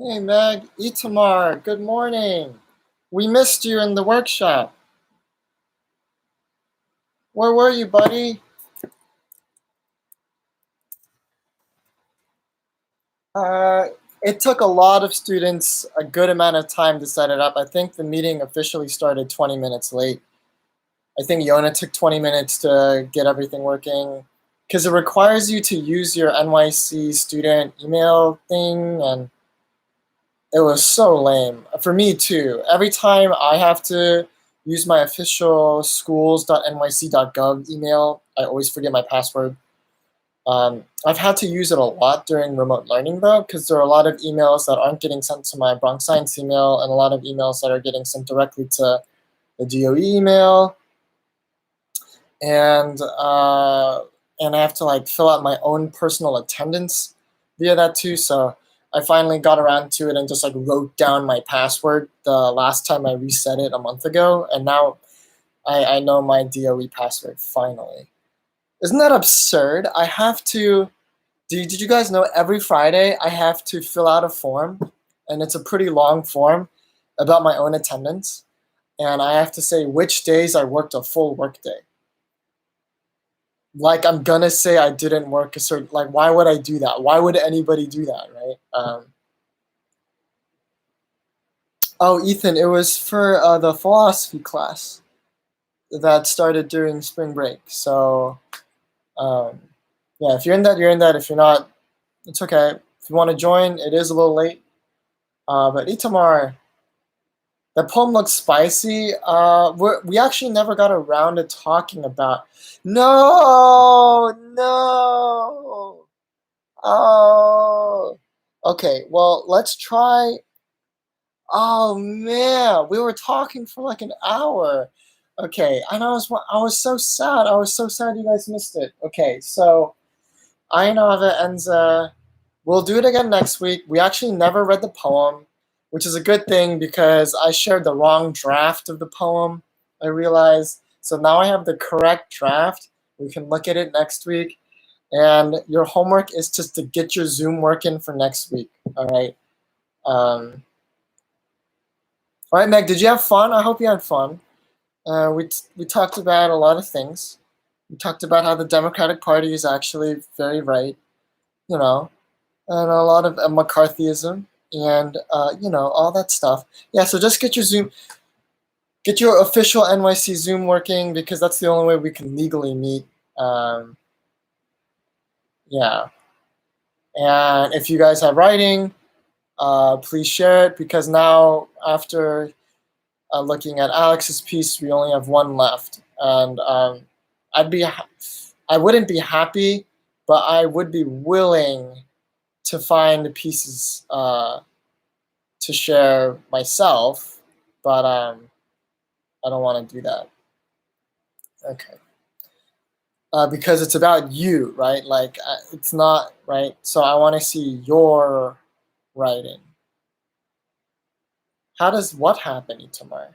Hey Meg, Itamar, good morning. We missed you in the workshop. Where were you, buddy? Uh, it took a lot of students a good amount of time to set it up. I think the meeting officially started 20 minutes late. I think Yona took 20 minutes to get everything working because it requires you to use your NYC student email thing, and it was so lame. For me too. Every time I have to use my official schools.nyc.gov email, I always forget my password. I've had to use it a lot during remote learning though, because there are a lot of emails that aren't getting sent to my Bronx Science email and a lot of emails that are getting sent directly to the DOE email. And and I have to like fill out my own personal attendance via that too. So I finally got around to it and just like wrote down my password the last time I reset it a month ago, and now I know my DOE password finally. Isn't that absurd? I have to. Did you guys know every Friday I have to fill out a form, and it's a pretty long form about my own attendance, and I have to say which days I worked a full workday. Like I'm gonna say I didn't work a certain, like why would I do that? Why would anybody do that, right? Oh, Ethan, it was for the philosophy class that started during spring break. So um, yeah, if you're in that, you're in that. If you're not, it's okay. If you want to join, it is a little late. But Itamar, the poem looks spicy. We actually never got around to talking about. No, no. Oh. Okay, well, let's try. Oh man, we were talking for like an hour. Okay, and I was so sad. I was so sad you guys missed it. Okay, so Ainava Enza. We'll do it again next week. We actually never read the poem, which is a good thing because I shared the wrong draft of the poem, I realized. So now I have the correct draft. We can look at it next week. And your homework is just to get your Zoom working for next week. All right. All right, Meg. Did you have fun? I hope you had fun. We talked about a lot of things. We talked about how the Democratic Party is actually very right, you know, and a lot of McCarthyism and all that stuff. Yeah. So just get your official NYC Zoom working because that's the only way we can legally meet. Um, yeah. And if you guys have writing, please share it because now after looking at Alex's piece, we only have one left, and I'd be I wouldn't be happy, but I would be willing to find pieces to share myself, but I don't want to do that. Okay. Because it's about you, right? Like it's not right. So I want to see your writing. How does what happen tomorrow?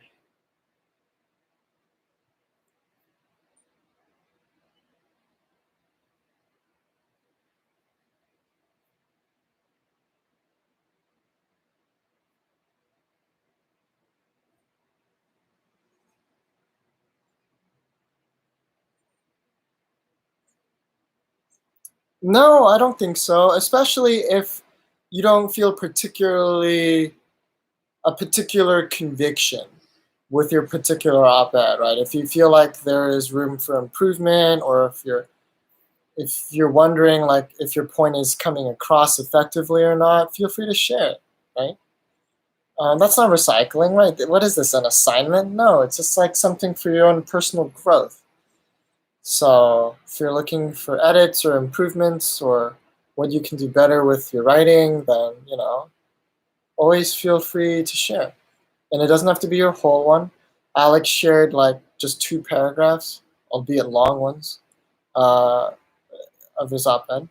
No, I don't think so. Especially if you don't feel particularly a particular conviction with your particular op-ed, right? If you feel like there is room for improvement, or if you're wondering like if your point is coming across effectively or not, feel free to share it, right? That's not recycling, right? What is this, an assignment? No, it's just like something for your own personal growth. So if you're looking for edits or improvements or what you can do better with your writing, then always feel free to share. And it doesn't have to be your whole one. Alex shared like just 2 paragraphs, albeit long ones, uh, of his op-ed.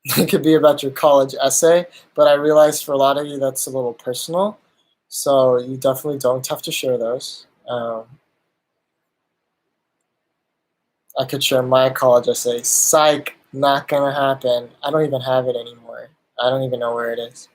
It could be about your college essay, but I realize for a lot of you that's a little personal, so you definitely don't have to share those. I could share my college essay. Psych, not gonna happen. I don't even have it anymore. I don't even know where it is.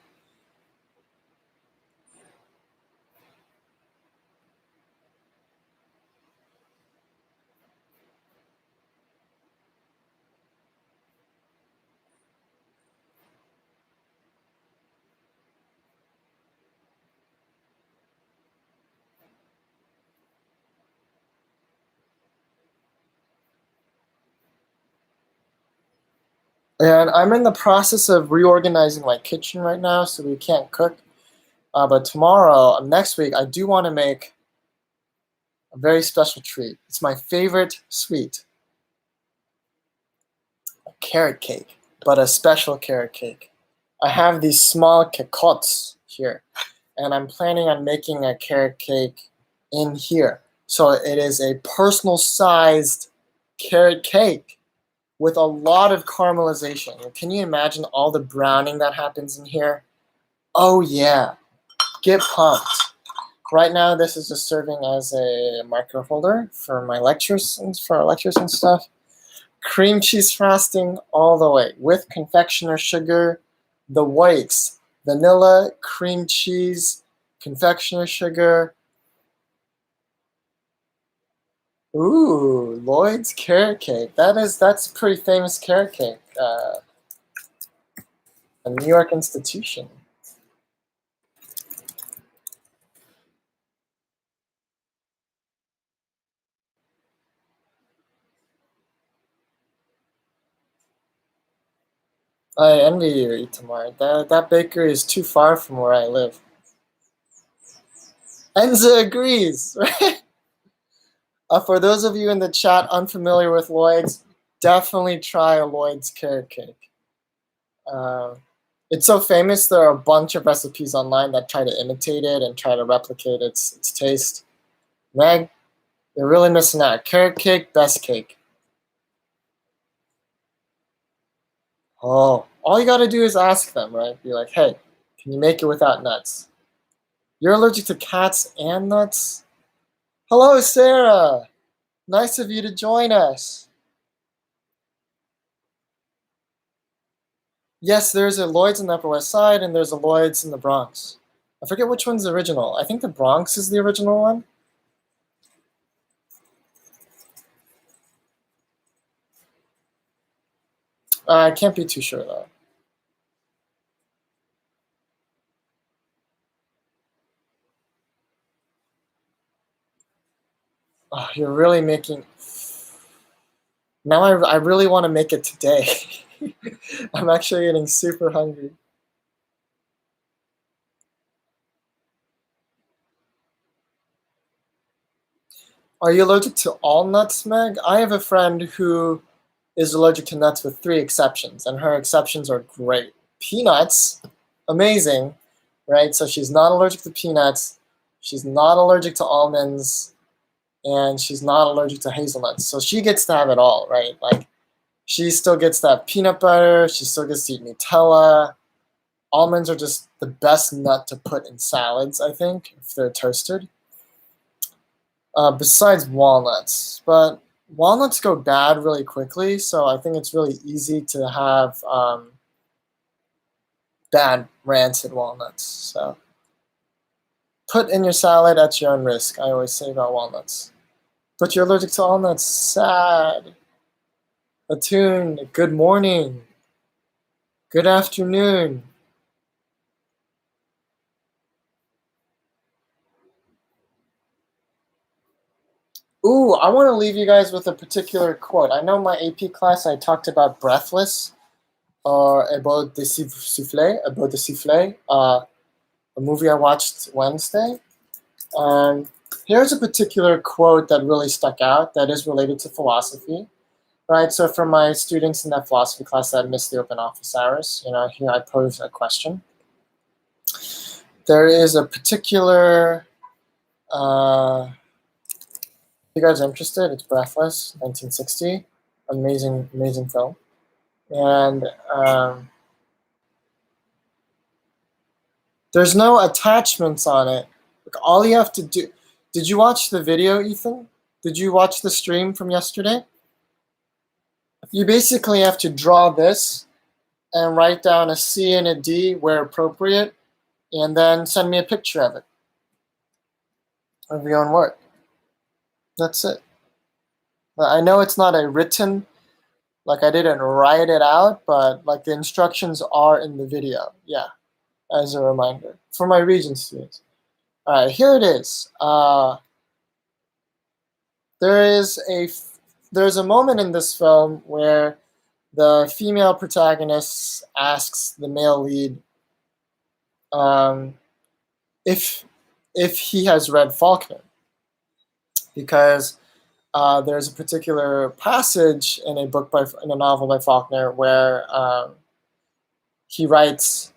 And I'm in the process of reorganizing my kitchen right now, so we can't cook. But tomorrow, next week, I do want to make a very special treat. It's my favorite sweet, a carrot cake, but a special carrot cake. I have these small cacottes here, and I'm planning on making a carrot cake in here. So it is a personal sized carrot cake with a lot of caramelization. Can you imagine all the browning that happens in here? Oh yeah, get pumped. Right now, this is just serving as a marker holder for my lectures and for our lectures and stuff. Cream cheese frosting all the way with confectioner sugar, the whites, vanilla, cream cheese, confectioner sugar. Ooh, Lloyd's carrot cake. That's a pretty famous carrot cake. A New York institution. I envy you, Itamar. That bakery is too far from where I live. Enza agrees, right? For those of you in the chat unfamiliar with Lloyd's, definitely try a Lloyd's carrot cake. It's so famous, there are a bunch of recipes online that try to imitate it and try to replicate its taste. Meg, you're really missing out. Carrot cake, best cake. Oh, all you gotta do is ask them, right? Be like, hey, can you make it without nuts? You're allergic to cats and nuts? Hello, Sarah. Nice of you to join us. Yes, there's a Lloyd's in the Upper West Side and there's a Lloyd's in the Bronx. I forget which one's the original. I think the Bronx is the original one. I can't be too sure though. Oh, you're really making. Now I really want to make it today. I'm actually getting super hungry. Are you allergic to all nuts, Meg? I have a friend who is allergic to nuts with 3 exceptions, and her exceptions are great. Peanuts, amazing, right? So she's not allergic to peanuts, she's not allergic to almonds, and she's not allergic to hazelnuts. So she gets to have it all, right? Like, she still gets to have peanut butter, she still gets to eat Nutella. Almonds are just the best nut to put in salads, I think, if they're toasted. Besides walnuts, but walnuts go bad really quickly, so I think it's really easy to have bad rancid walnuts. So put in your salad at your own risk. I always say about walnuts. But you're allergic to walnuts. Sad. Attune. Good morning. Good afternoon. Ooh, I want to leave you guys with a particular quote. I know my AP class I talked about Breathless or about the souffle, a movie I watched Wednesday. Here's a particular quote that really stuck out that is related to philosophy, right? So for my students in that philosophy class that missed the open office hours, here I pose a question. There is a particular, if you guys are interested, it's Breathless, 1960, amazing, amazing film. And there's no attachments on it. Like, all you have to do. Did you watch the video, Ethan? Did you watch the stream from yesterday? You basically have to draw this and write down a C and a D where appropriate, and then send me a picture of it, of your own work. That's it. I know it's not a written, like I didn't write it out, but like the instructions are in the video. Yeah, as a reminder for my Regent students. All right, here it is. There's a moment in this film where the female protagonist asks the male lead if he has read Faulkner, because there's a particular passage in a novel by Faulkner where he writes,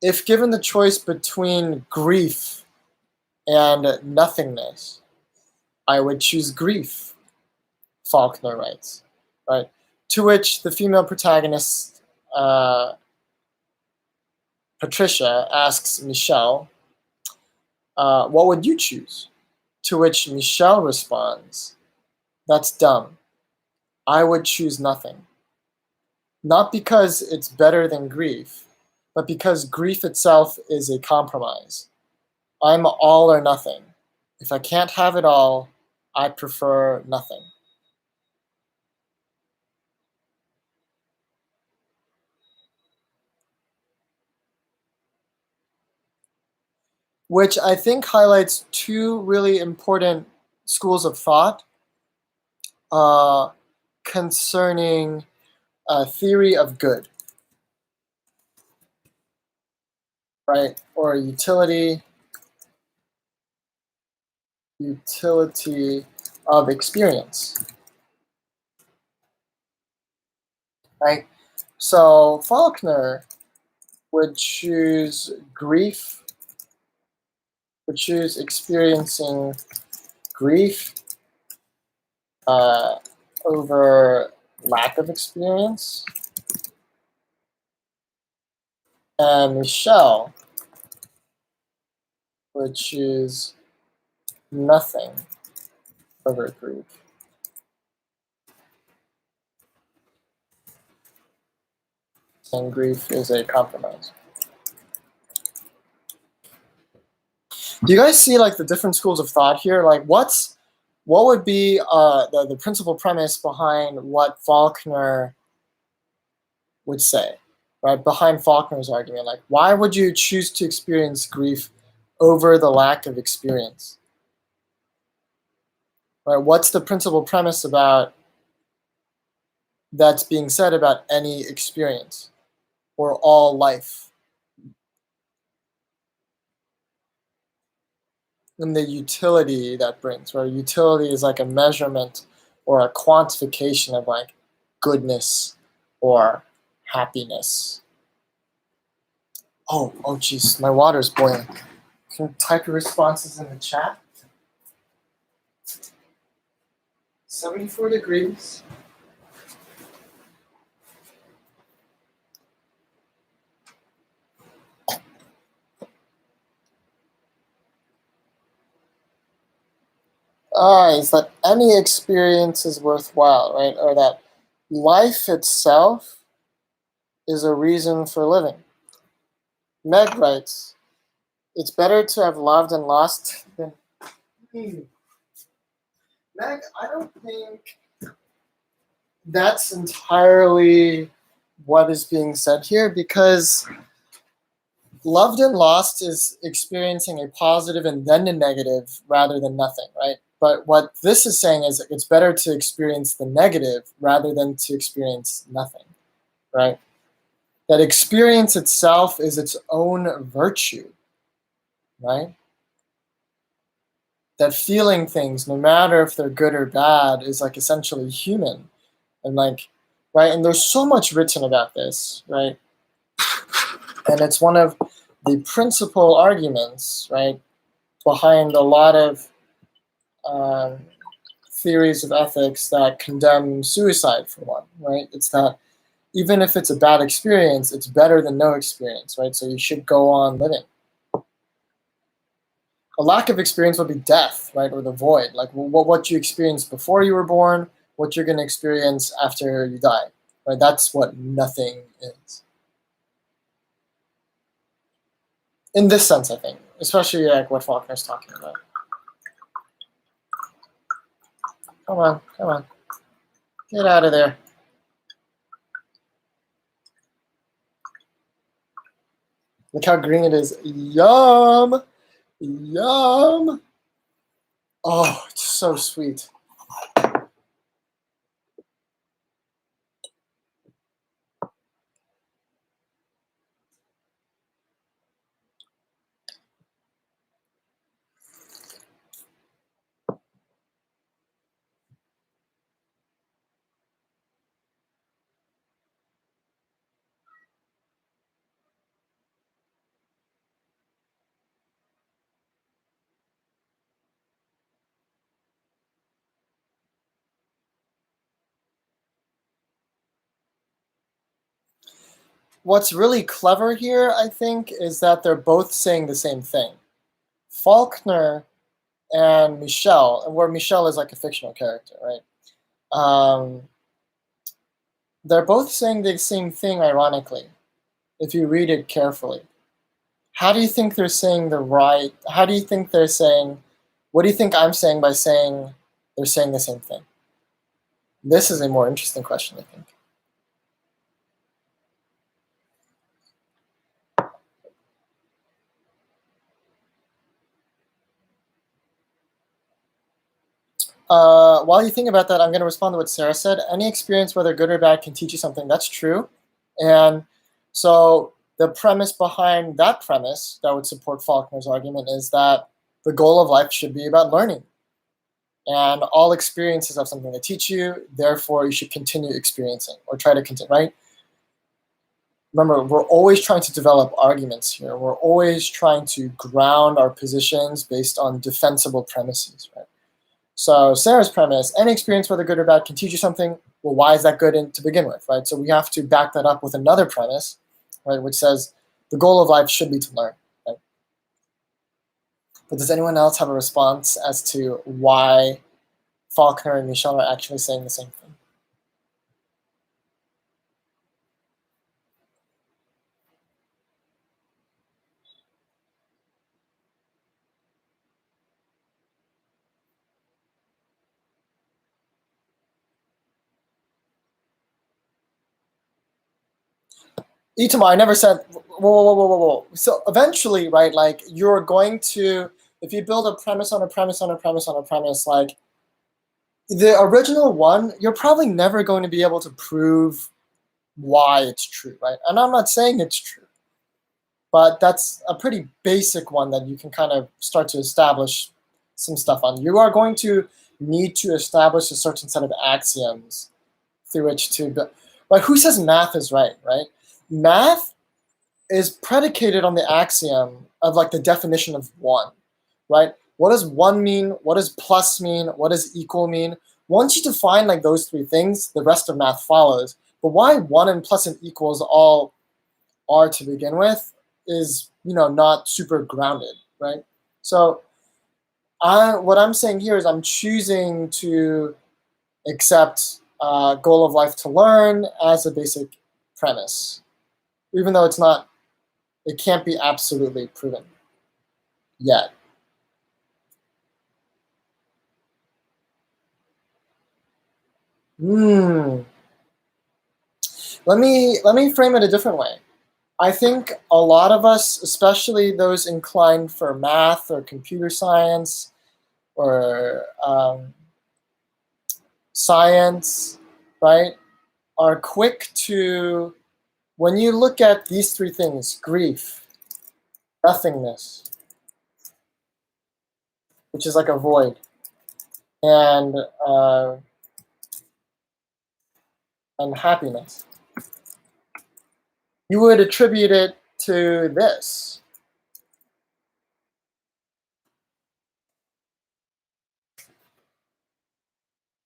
"If given the choice between grief and nothingness, I would choose grief." Faulkner writes, right? To which the female protagonist, Patricia, asks Michelle, "What would you choose?" To which Michelle responds, "That's dumb. I would choose nothing. Not because it's better than grief, but because grief itself is a compromise. I'm all or nothing. If I can't have it all, I prefer nothing." Which I think highlights two really important schools of thought uh, concerning a theory of good, right? Or utility of experience, right? So Faulkner would choose grief, would choose experiencing grief over lack of experience. And Michelle would choose nothing over grief. And grief is a compromise. Do you guys see like the different schools of thought here? Like what would be the principal premise behind what Faulkner would say, right? Behind Faulkner's argument, like why would you choose to experience grief over the lack of experience? Right? What's the principal premise about that's being said about any experience or all life? And the utility that brings, right? Utility is like a measurement or a quantification of like goodness or happiness. Oh, geez, my water's boiling. Can you type your responses in the chat? 74 degrees. Is that any experience is worthwhile, right? Or that life itself is a reason for living. Meg writes, "It's better to have loved and lost than..." Meg, I don't think that's entirely what is being said here, because loved and lost is experiencing a positive and then a negative rather than nothing, right? But what this is saying is it's better to experience the negative rather than to experience nothing, right? That experience itself is its own virtue, right? That feeling things, no matter if they're good or bad, is like essentially human. And like, right? And there's so much written about this, right? And it's one of the principal arguments, right, behind a lot of theories of ethics that condemn suicide, for one, right? It's that even if it's a bad experience, it's better than no experience, right? So you should go on living. A lack of experience would be death, right, or the void, like what you experienced before you were born what you're going to experience after you die. Right? That's what nothing is. In this sense, I think, especially like what Faulkner's talking about. Come on, come on. Get out of there. Look how green it is. Yum! Yum! Oh, it's so sweet. What's really clever here, I think, is that they're both saying the same thing. Faulkner and Michel, and where Michel is like a fictional character, right? They're both saying the same thing, ironically, if you read it carefully. How do you think they're saying the right? How do you think they're saying? What do you think I'm saying by saying they're saying the same thing? This is a more interesting question, I think. While you think about that, I'm going to respond to what Sarah said. Any experience, whether good or bad, can teach you something. That's true. And so the premise behind that premise that would support Faulkner's argument is that the goal of life should be about learning. And all experiences have something to teach you, therefore you should continue experiencing or try to continue, right? Remember, we're always trying to develop arguments here. We're always trying to ground our positions based on defensible premises, right? So Sarah's premise, any experience, whether good or bad, can teach you something. Well, why is that good to begin with, right? So we have to back that up with another premise, right, which says the goal of life should be to learn, right? But does anyone else have a response as to why Faulkner and Michel are actually saying the same thing? Itama, I never said, whoa. So eventually, right, like you're going to, if you build a premise on a premise on a premise on a premise, like the original one, you're probably never going to be able to prove why it's true, right? And I'm not saying it's true, but that's a pretty basic one that you can kind of start to establish some stuff on. You are going to need to establish a certain set of axioms through which to build. But who says math is right, right? Math is predicated on the axiom of like the definition of one, right? What does one mean? What does plus mean? What does equal mean? Once you define like those three things, the rest of math follows. But why one and plus and equals all are to begin with is, you know, not super grounded, right? So what I'm saying here is I'm choosing to accept goal of life to learn as a basic premise, even though it can't be absolutely proven yet. Hmm. Let me frame it a different way. I think a lot of us, especially those inclined for math or computer science or science, right, are quick to, when you look at these three things, grief, nothingness, which is like a void, and happiness, you would attribute it to this.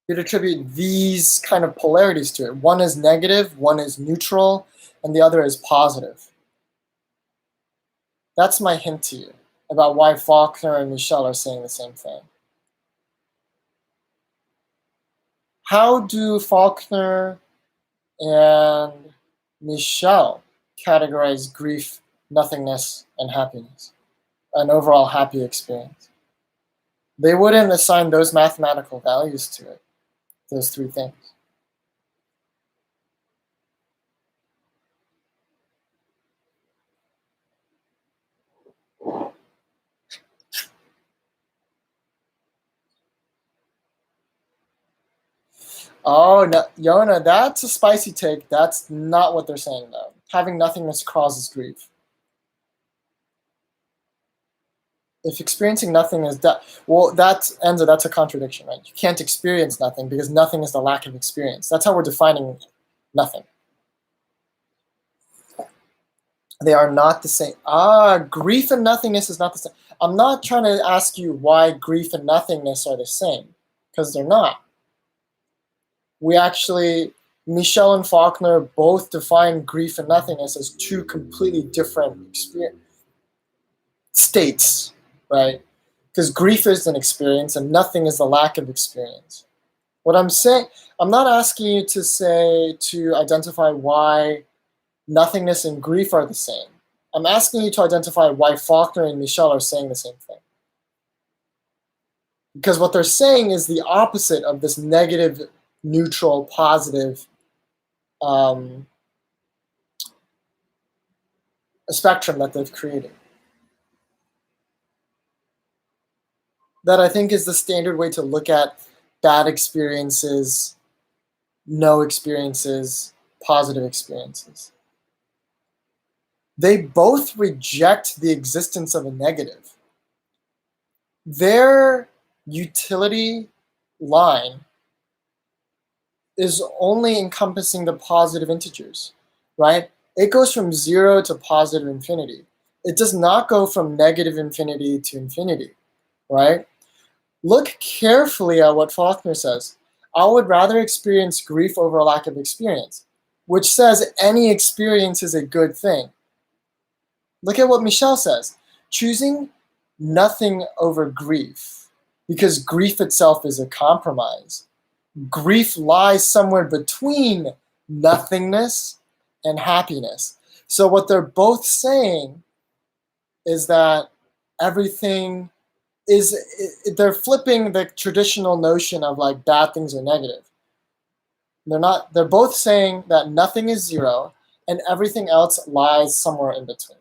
You'd attribute these kind of polarities to it. One is negative, one is neutral, and the other is positive. That's my hint to you about why Faulkner and Michel are saying the same thing. How do Faulkner and Michel categorize grief, nothingness, and happiness, an overall happy experience? They wouldn't assign those mathematical values to it, those three things. Oh, no, Yona, that's a spicy take. That's not what they're saying, though. Having nothingness causes grief. If experiencing nothing is that, well, that's Enzo, that's a contradiction, right? You can't experience nothing because nothing is the lack of experience. That's how we're defining nothing. They are not the same. Grief and nothingness is not the same. I'm not trying to ask you why grief and nothingness are the same, because they're not. We actually, Michel and Faulkner both define grief and nothingness as two completely different states, right? Because grief is an experience and nothing is the lack of experience. What I'm saying, I'm not asking you to identify why nothingness and grief are the same. I'm asking you to identify why Faulkner and Michel are saying the same thing. Because what they're saying is the opposite of this negative, neutral, positive spectrum that they've created. That I think is the standard way to look at bad experiences, no experiences, positive experiences. They both reject the existence of a negative. Their utility line is only encompassing the positive integers, right? It goes from 0 to positive infinity. It does not go from negative infinity to infinity, right? Look carefully at what Faulkner says. I would rather experience grief over a lack of experience, which says any experience is a good thing. Look at what Michel says. Choosing nothing over grief, because grief itself is a compromise. Grief lies somewhere between nothingness and happiness. So what they're both saying is that everything is, they're flipping the traditional notion of like bad things are negative. They're both saying that nothing is 0 and everything else lies somewhere in between.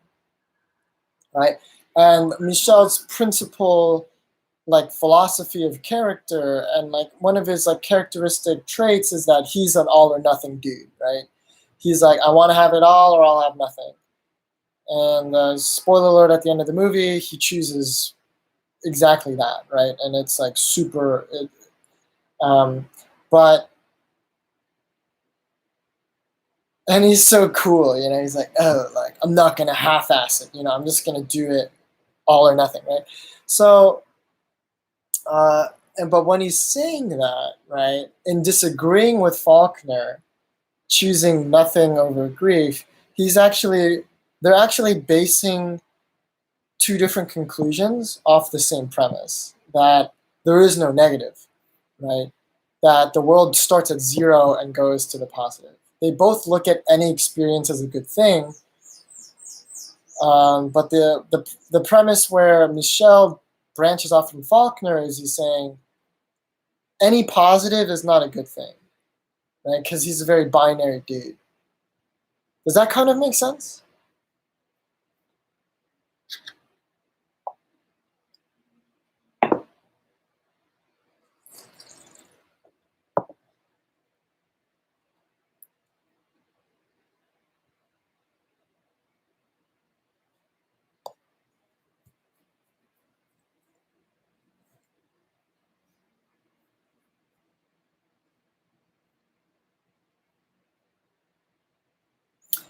Right? And Michel's principal like philosophy of character and like one of his like characteristic traits is that he's an all or nothing dude, right? He's like, I want to have it all or I'll have nothing. And spoiler alert, at the end of the movie, he chooses exactly that, right? And it's like super, but, and he's so cool, you know, he's like, oh, like, I'm not going to half-ass it, you know, I'm just going to do it all or nothing, right? So, but when he's saying that, right, in disagreeing with Faulkner, choosing nothing over grief, they're actually basing two different conclusions off the same premise, that there is no negative, right? That the world starts at 0 and goes to the positive. They both look at any experience as a good thing, but the premise where Michel branches off from Faulkner is he's saying any positive is not a good thing, right? Because he's a very binary dude. Does that kind of make sense?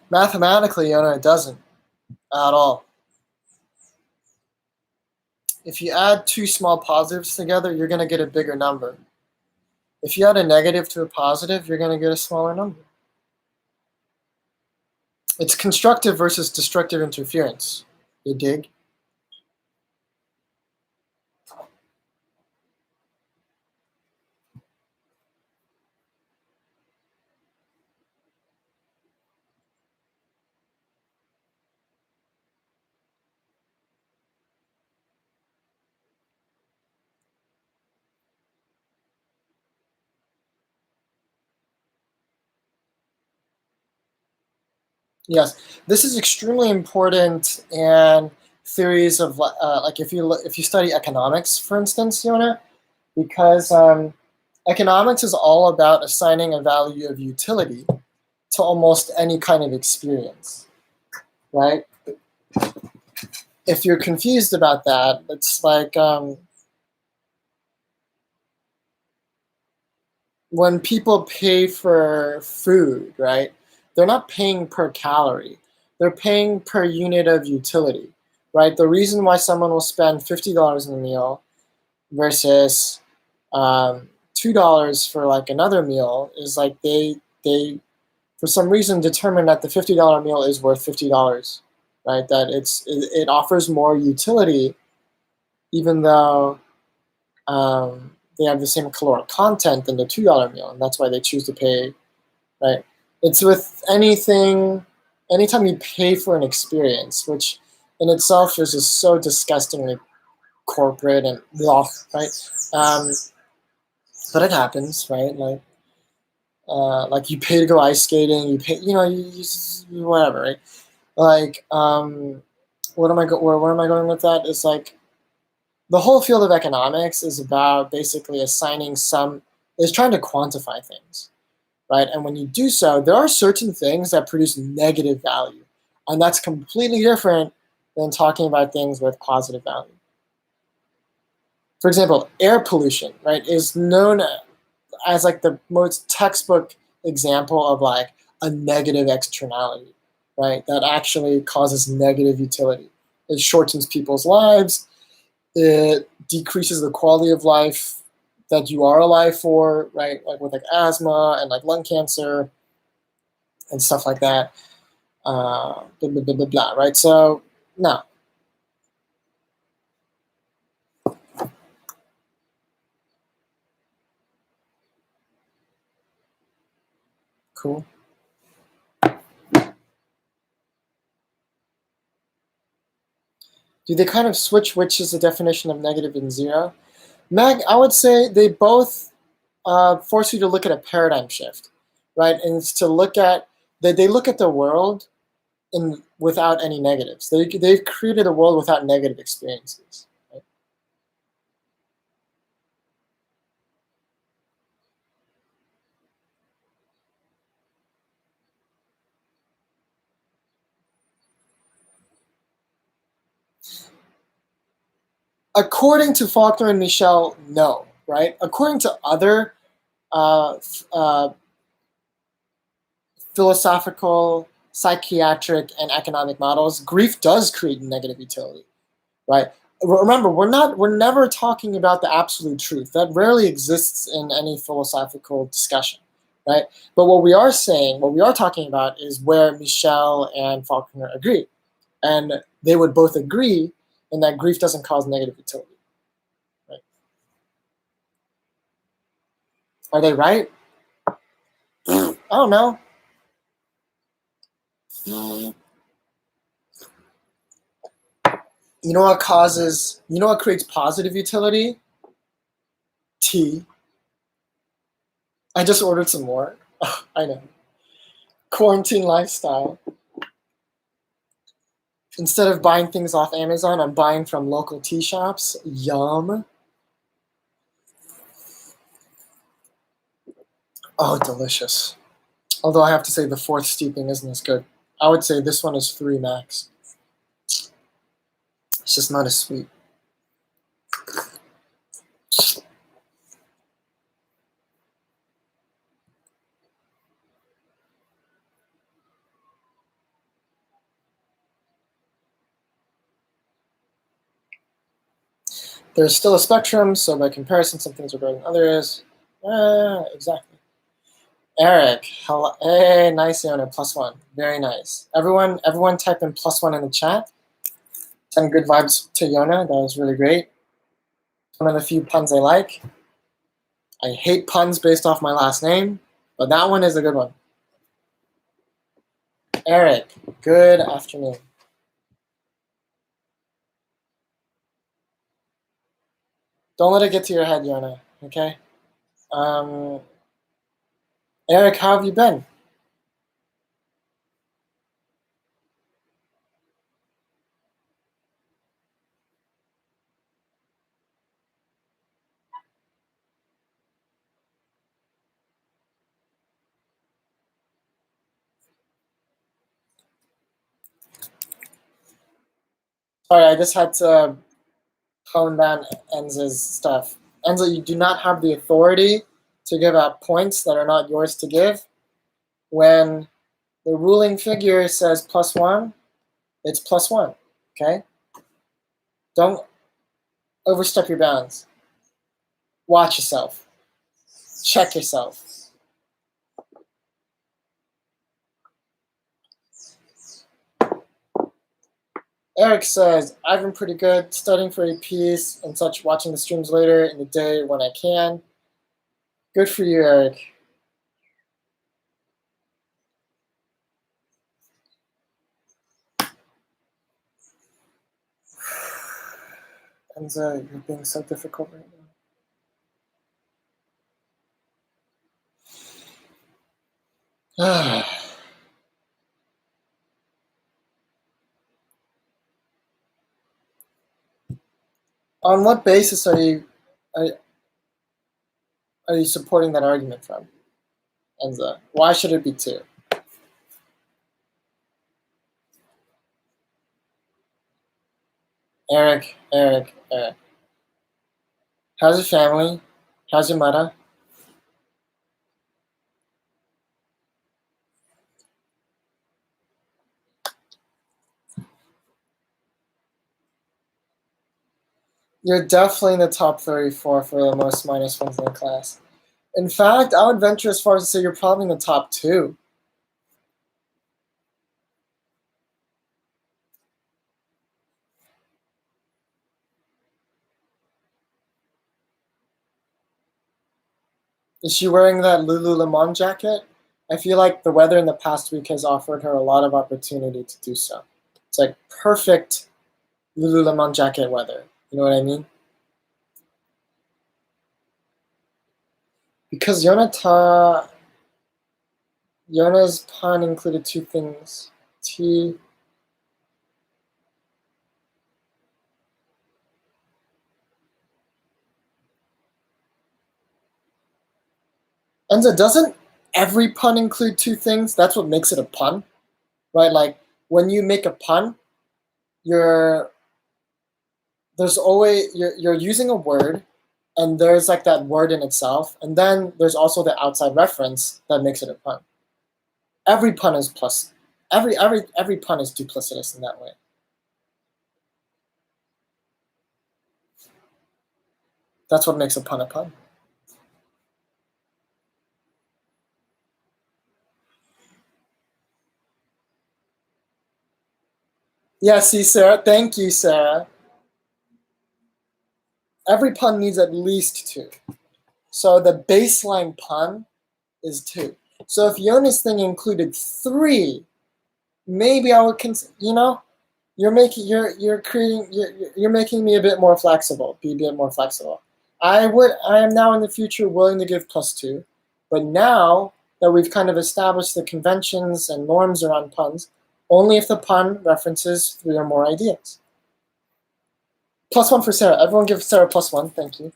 Mathematically, it doesn't at all. If you add two small positives together, you're going to get a bigger number. If you add a negative to a positive, you're going to get a smaller number. It's constructive versus destructive interference. You dig? Yes, this is extremely important in theories of like if you study economics, for instance, Yona, because economics is all about assigning a value of utility to almost any kind of experience, right? If you're confused about that, it's like when people pay for food, right? They're not paying per calorie. They're paying per unit of utility, right? The reason why someone will spend $50 in a meal versus $2 for like another meal is like they for some reason determine that the $50 meal is worth $50, right? That it offers more utility, even though they have the same caloric content than the $2 meal, and that's why they choose to pay, right? It's with anything, anytime you pay for an experience, which in itself is just so disgustingly corporate and blah, right? Um, but it happens, right? Like you pay to go ice skating, you pay, whatever, right? Like, where am I going with that? Is like the whole field of economics is about basically assigning is trying to quantify things, right? And when you do so, there are certain things that produce negative value, and that's completely different than talking about things with positive value. For example, air pollution, right, is known as like the most textbook example of like a negative externality, right? That actually causes negative utility. It shortens people's lives. It decreases the quality of life that you are alive for, right? Like with like asthma and like lung cancer and stuff like that. Blah, blah, blah, blah, blah, right? So, no. Cool. Do they kind of switch which is the definition of negative and zero? Meg, I would say they both force you to look at a paradigm shift, right? And it's to look at they look at the world without any negatives. They've created a world without negative experiences. Right? According to Faulkner and Michel, no, right? According to other uh, uh, philosophical, psychiatric, and economic models, grief does create negative utility, right? Remember, we're never talking about the absolute truth. That rarely exists in any philosophical discussion, right? But what we are talking about is where Michel and Faulkner agree. And they would both agree in that grief doesn't cause negative utility. Right? Are they right? I don't know. You know what creates positive utility? Tea. I just ordered some more. I know. Quarantine lifestyle. Instead of buying things off Amazon, I'm buying from local tea shops. Yum. Oh, delicious. Although I have to say the fourth steeping isn't as good. I would say this one is 3 max. It's just not as sweet. There's still a spectrum, so by comparison, some things are better than others. Exactly. Eric, hello. Hey, nice, Yona, +1. Very nice. Everyone type in +1 in the chat. Send good vibes to Yona. That was really great. One of the few puns I like. I hate puns based off my last name, but that one is a good one. Eric, good afternoon. Don't let it get to your head, Yona, okay? Um, Eric, how have you been? Sorry, I just had to tone down Enza's stuff. Enza, you do not have the authority to give out points that are not yours to give. When the ruling figure says +1, it's +1, okay? Don't overstep your bounds. Watch yourself. Check yourself. Eric says, I've been pretty good, studying for APs and such, watching the streams later in the day when I can. Good for you, Eric. Enza, you're being so difficult right now. On what basis are you supporting that argument from, Enza? Why should it be 2? Eric. How's your family? How's your mother? You're definitely in the top 34 for the most -1s in the class. In fact, I would venture as far as to say you're probably in the top 2. Is she wearing that Lululemon jacket? I feel like the weather in the past week has offered her a lot of opportunity to do so. It's like perfect Lululemon jacket weather. You know what I mean? Because Yona's pun included 2 things. T. Enza, doesn't every pun include 2 things? That's what makes it a pun, right? Like when you make a pun, you're using a word, and there's like that word in itself, and then there's also the outside reference that makes it a pun. Every pun is plus. Every pun is duplicitous in that way. That's what makes a pun a pun. Yeah, see, Sarah. Thank you, Sarah. Every pun needs at least 2. So the baseline pun is 2. So if Yona's thing included 3, maybe I would you're making me a bit more flexible. Be a bit more flexible. I am now in the future willing to give +2, but now that we've kind of established the conventions and norms around puns, only if the pun references 3 or more ideas. +1 for Sarah. Everyone give Sarah +1. Thank you.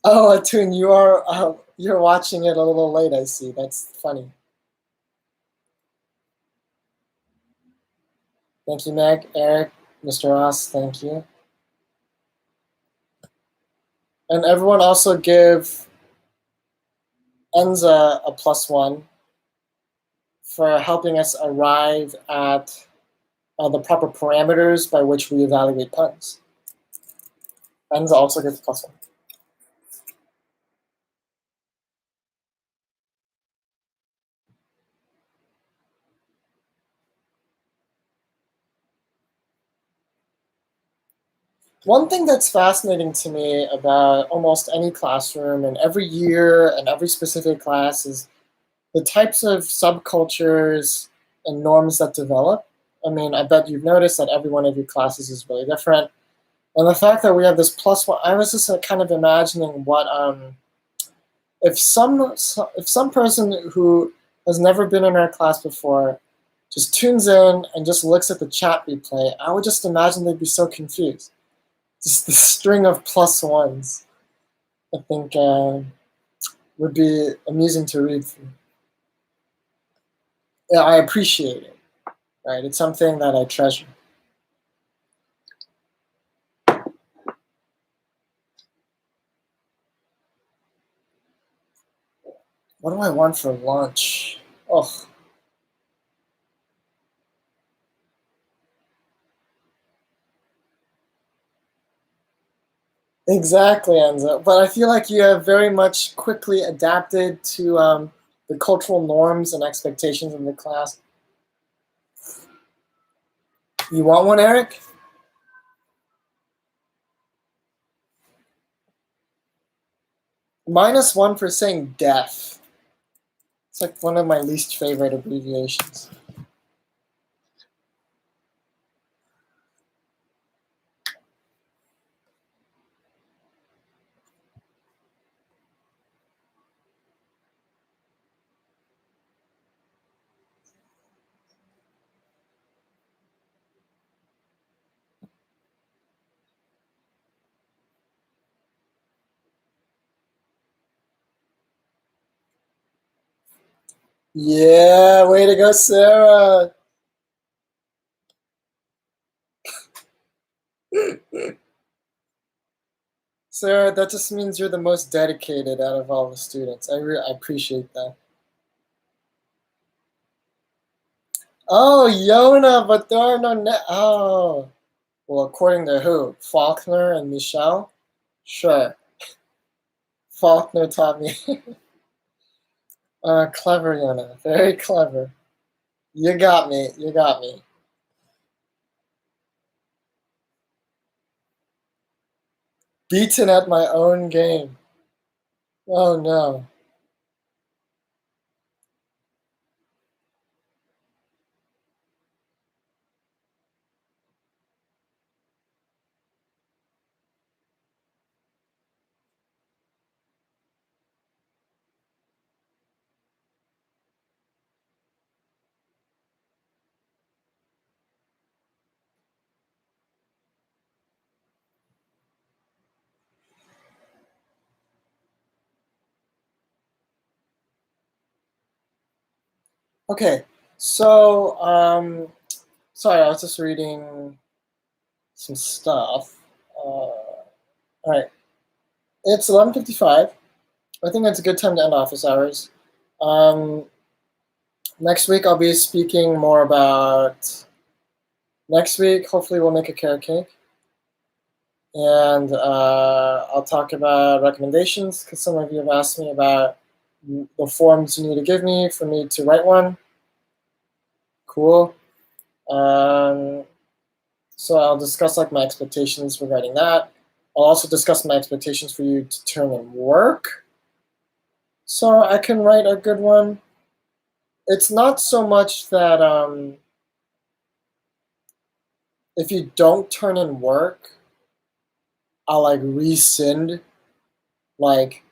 Oh, Atun, you're watching it a little late. I see. That's funny. Thank you, Meg, Eric, Mr. Ross. Thank you. And everyone also give Enza a +1 for helping us arrive at the proper parameters by which we evaluate puns. Enza also gets +1. One thing that's fascinating to me about almost any classroom and every year and every specific class is the types of subcultures and norms that develop. I mean, I bet you've noticed that every one of your classes is really different. And the fact that we have this +1, I was just kind of imagining what if some person who has never been in our class before just tunes in and just looks at the chat replay, I would just imagine they'd be so confused. Just the string of +1s. I think would be amusing to read through. Yeah, I appreciate it, right? It's something that I treasure. What do I want for lunch? Oh, exactly, Enzo. But I feel like you have very much quickly adapted to the cultural norms and expectations of the class. You want one, Eric? -1 for saying deaf. It's like one of my least favorite abbreviations. Yeah, way to go, Sarah. Sarah, that just means you're the most dedicated out of all the students. I appreciate that. Oh, Yona, but there are no oh. Well, according to who? Faulkner and Michelle? Sure. Faulkner taught me. Clever, Yona. Very clever. You got me. You got me. Beaten at my own game. Oh no. Okay, so sorry, I was just reading some stuff. All right, it's 11:55. I think that's a good time to end office hours. Um, Next week I'll be speaking more about. Next week, hopefully, we'll make a carrot cake, and I'll talk about recommendations because some of you have asked me about the forms you need to give me for me to write one. Cool. Um, So I'll discuss like my expectations regarding that. I'll also discuss my expectations for you to turn in work so I can write a good one. It's not so much that if you don't turn in work, I'll like rescind like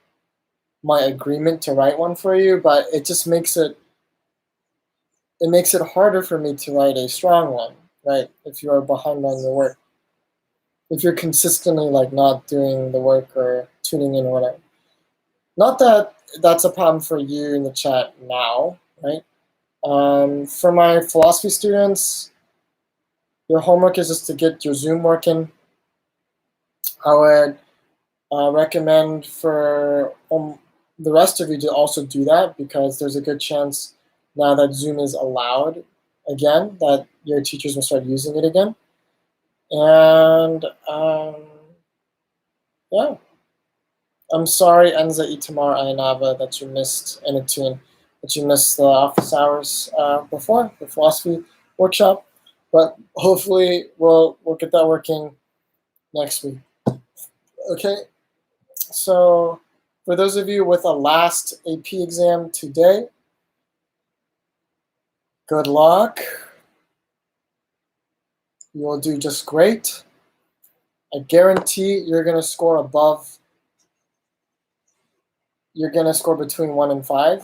my agreement to write one for you, but it just makes it harder for me to write a strong one, right? If you are behind on your work. If you're consistently like not doing the work or tuning in or whatever. Not that that's a problem for you in the chat now, right? For my philosophy students, your homework is just to get your Zoom working. I would recommend for the rest of you to also do that because there's a good chance now that Zoom is allowed again that your teachers will start using it again. And yeah. I'm sorry, Enza Itamar Ayanaba, that you missed Enatune, that you missed the office hours before, the philosophy workshop. But hopefully we'll get that working next week. Okay, so for those of you with a last AP exam today, good luck. You will do just great. I guarantee you're going to score above, you're going to score between 1 and 5.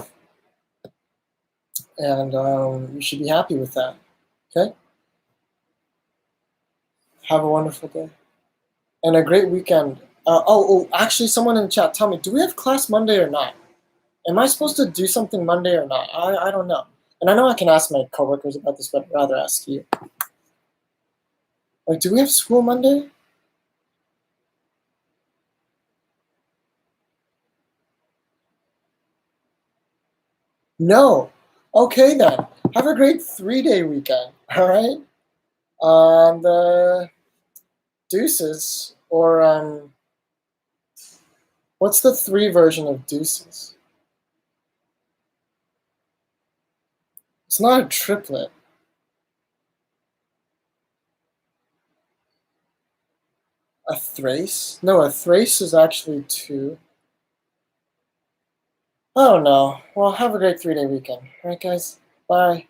And you should be happy with that. Okay? Have a wonderful day. And a great weekend. Actually, someone in the chat, tell me, do we have class Monday or not? Am I supposed to do something Monday or not? I don't know. And I know I can ask my coworkers about this, but I'd rather ask you. Like, do we have school Monday? No. Okay then. Have a great 3-day weekend. All right. The deuces, or what's the 3 version of deuces? It's not a triplet. A thrace? No, a thrace is actually 2. I don't know. Well, have a great 3-day weekend. All right, guys. Bye.